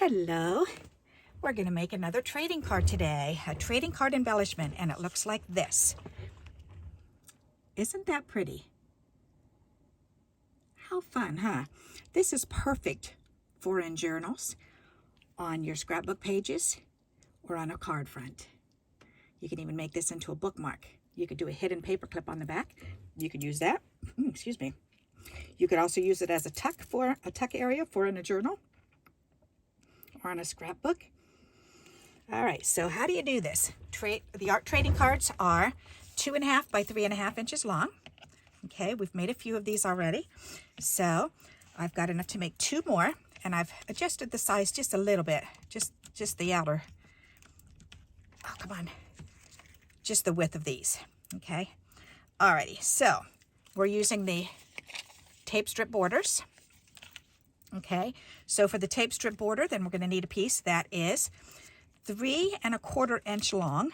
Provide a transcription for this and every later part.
Hello. We're going to make another trading card today, a trading card embellishment, and it looks like this. Isn't that pretty? How fun, huh? This is perfect for in journals, on your scrapbook pages, or on a card front. You can even make this into a bookmark. You could do a hidden paper clip on the back. You could use that. Excuse me. You could also use it as a tuck area for in a journal or on a scrapbook. All right, so how do you do this? The art trading cards are 2.5 by 3.5 inches long. Okay, we've made a few of these already. So I've got enough to make 2 more, and I've adjusted the size just a little bit, just the outer, oh, come on, just the width of these, okay? Alrighty, so we're using the tape strip borders, okay? So for the tape strip border, then we're gonna need a piece that is 3¼ inch long.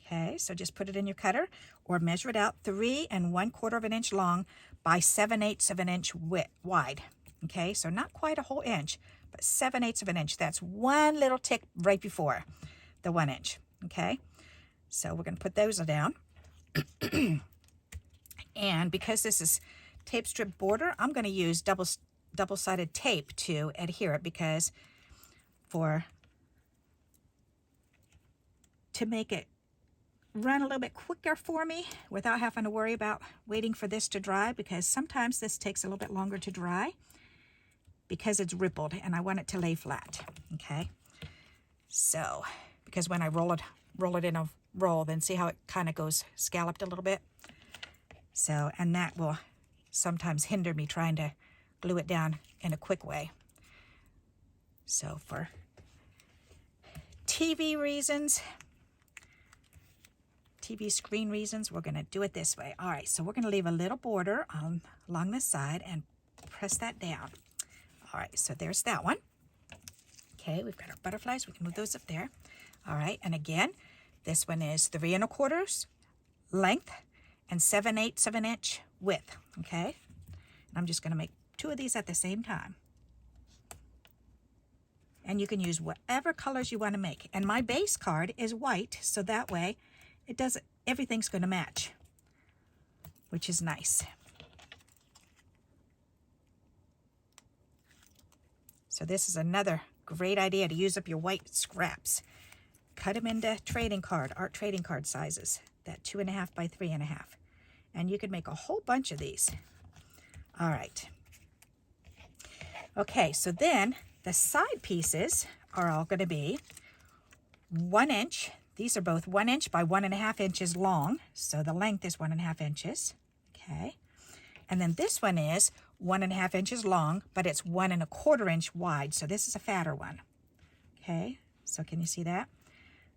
Okay, so just put it in your cutter or measure it out 3¼ inch long by 7/8 inch wide. Okay, so not quite a whole inch, but 7/8 inch. That's one little tick right before the 1 inch. Okay, so we're going to put those down. And because this is tape strip border, I'm going to use double-sided tape to adhere it because to make it run a little bit quicker for me without having to worry about waiting for this to dry, because sometimes this takes a little bit longer to dry because it's rippled and I want it to lay flat. Okay, so because when I roll it in a roll, then see how it kind of goes scalloped a little bit. So, and that will sometimes hinder me trying to glue it down in a quick way. So for TV screen reasons, we're going to do it this way. All right, so we're going to leave a little border along the side and press that down. All right, so there's that one. Okay, we've got our butterflies. We can move those up there. All right, and again, this one is 3¼ length and 7/8 inch width. Okay, and I'm just going to make 2 of these at the same time. And you can use whatever colors you want to make. And my base card is white, so that way everything's going to match, which is nice. So this is another great idea to use up your white scraps. Cut them into art trading card sizes, that 2.5 by 3.5. And you can make a whole bunch of these. All right. Okay, so then the side pieces are all going to be 1 inch. These are both 1 inch by 1.5 inches long. So the length is 1.5 inches. Okay. And then this one is 1.5 inches long, but it's 1¼ inch wide. So this is a fatter one. Okay. So can you see that?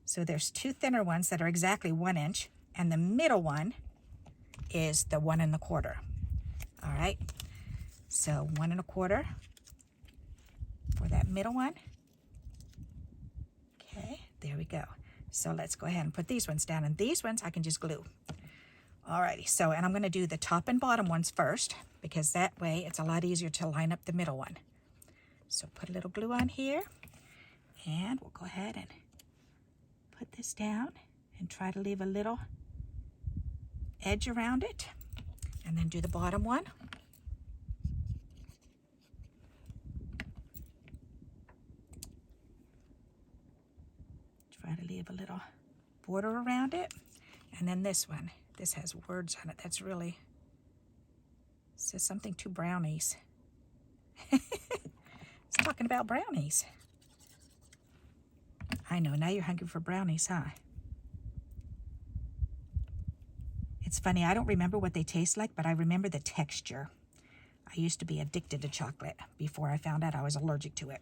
So there's 2 thinner ones that are exactly 1 inch, and the middle one is the 1¼ inch. All right. So 1¼ for that middle one. Okay. There we go. So let's go ahead and put these ones down, and these ones I can just glue. Alrighty, so, and I'm going to do the top and bottom ones first, because that way it's a lot easier to line up the middle one. So put a little glue on here, and we'll go ahead and put this down and try to leave a little edge around it, and then do the bottom one. Try to leave a little border around it. And then this one, this has words on it. That's really, says something to brownies. It's talking about brownies. I know, now you're hungry for brownies, huh? It's funny, I don't remember what they taste like, but I remember the texture. I used to be addicted to chocolate before I found out I was allergic to it.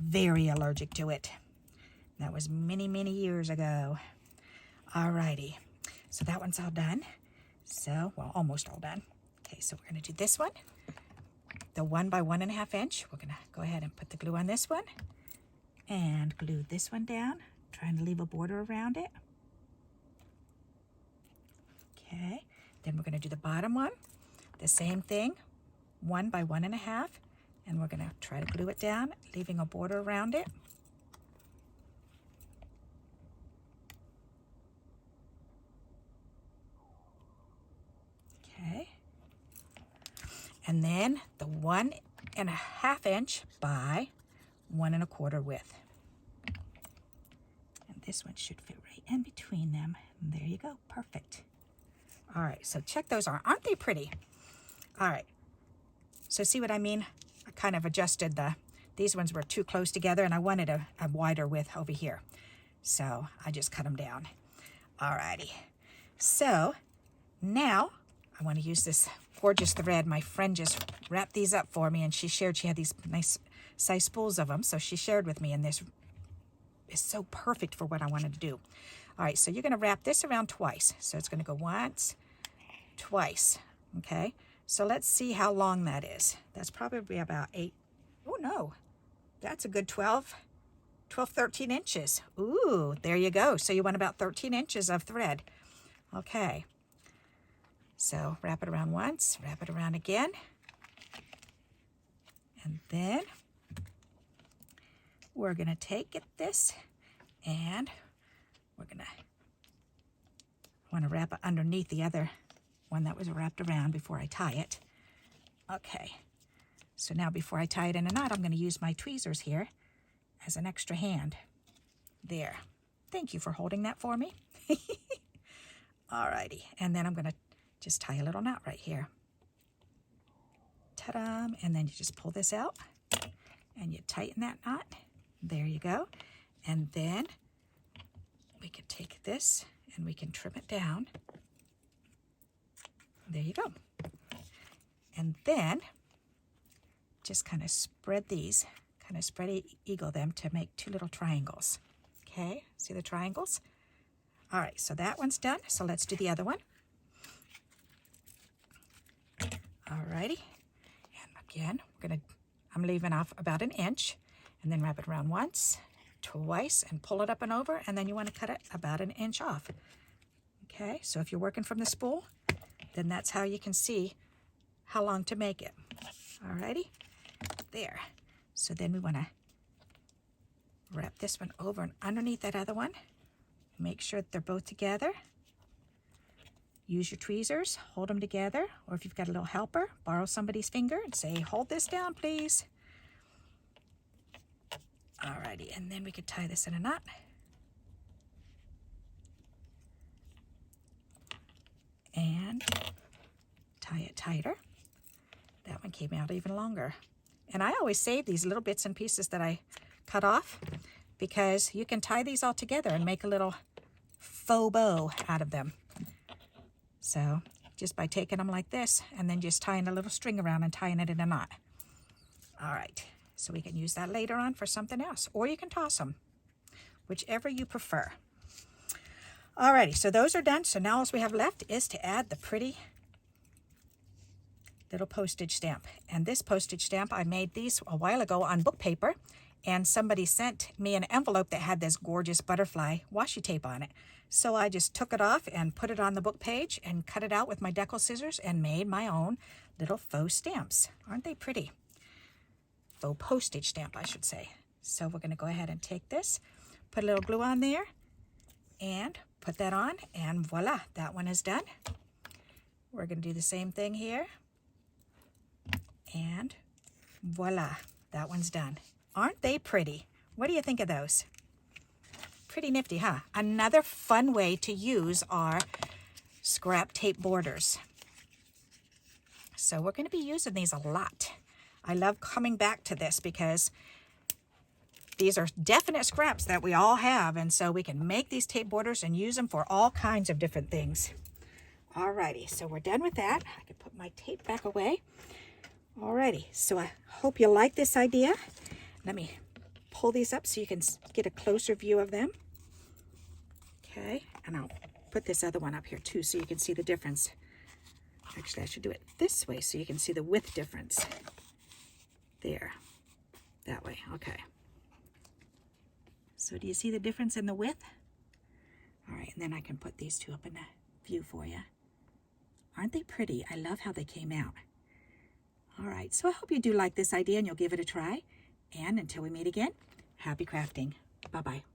Very allergic to it. That was many, many years ago. Alrighty, so that one's all done. So, well, almost all done. Okay, so we're gonna do this one. The 1 by 1.5 inch. We're gonna go ahead and put the glue on this one and glue this one down, trying to leave a border around it. Okay, then we're gonna do the bottom one. The same thing, 1 by 1.5, And we're going to try to glue it down, leaving a border around it. Okay. And then the 1.5 inch by 1 1/4 width. And this one should fit right in between them. And there you go, perfect. All right, so check those out. Aren't they pretty? All right, so see what I mean? I kind of adjusted these ones were too close together and I wanted a wider width over here. So I just cut them down. All righty, so now I want to use this gorgeous thread. My friend just wrapped these up for me and she shared, she had these nice size spools of them. So she shared with me and this is so perfect for what I wanted to do. All right, so you're gonna wrap this around twice. So it's gonna go once, twice, okay? So let's see how long that is. That's probably about 8, oh no, that's a good 12, 13 inches. Ooh, there you go. So you want about 13 inches of thread. Okay. So wrap it around once, wrap it around again, and then we're going to take this and we're going to want to wrap it underneath the other one that was wrapped around before I tie it. Okay, so now before I tie it in a knot, I'm going to use my tweezers here as an extra hand. There. Thank you for holding that for me. Alrighty, and then I'm going to just tie a little knot right here. Ta-da! And then you just pull this out and you tighten that knot. There you go. And then we can take this and we can trim it down. There you go. And then just kind of spread these, kind of spread eagle them to make 2 little triangles. Okay, see the triangles? All right, so that one's done. So let's do the other one. Alrighty, and again, I'm leaving off about 1 inch, and then wrap it around once, twice, and pull it up and over, and then you want to cut it about 1 inch off. Okay, so if you're working from the spool, then that's how you can see how long to make it. Alrighty, there. So then we want to wrap this one over and underneath that other one. Make sure that they're both together. Use your tweezers, hold them together, or if you've got a little helper, borrow somebody's finger and say, hold this down, please. Alrighty, and then we could tie this in a knot. And tie it tighter. That one came out even longer. And I always save these little bits and pieces that I cut off because you can tie these all together and make a little faux bow out of them. So just by taking them like this and then just tying a little string around and tying it in a knot. All right, so we can use that later on for something else, or you can toss them, whichever you prefer. Alrighty, so those are done. So now all we have left is to add the pretty little postage stamp. And this postage stamp, I made these a while ago on book paper, and somebody sent me an envelope that had this gorgeous butterfly washi tape on it. So I just took it off and put it on the book page and cut it out with my decal scissors and made my own little faux stamps. Aren't they pretty? Faux postage stamp, I should say. So we're going to go ahead and take this, put a little glue on there, and put that on, and voila, that one is done. We're going to do the same thing here, and voila, that one's done. Aren't they pretty? What do you think of those? Pretty nifty, huh? Another fun way to use our scrap tape borders. So we're going to be using these a lot. I love coming back to this because these are definite scraps that we all have, and so we can make these tape borders and use them for all kinds of different things. Alrighty, so we're done with that. I can put my tape back away. Alrighty, so I hope you like this idea. Let me pull these up so you can get a closer view of them. Okay, and I'll put this other one up here too so you can see the difference. Actually, I should do it this way so you can see the width difference. There, that way, okay. So do you see the difference in the width? All right, and then I can put these two up in the view for you. Aren't they pretty? I love how they came out. All right, so I hope you do like this idea and you'll give it a try. And until we meet again, happy crafting. Bye-bye.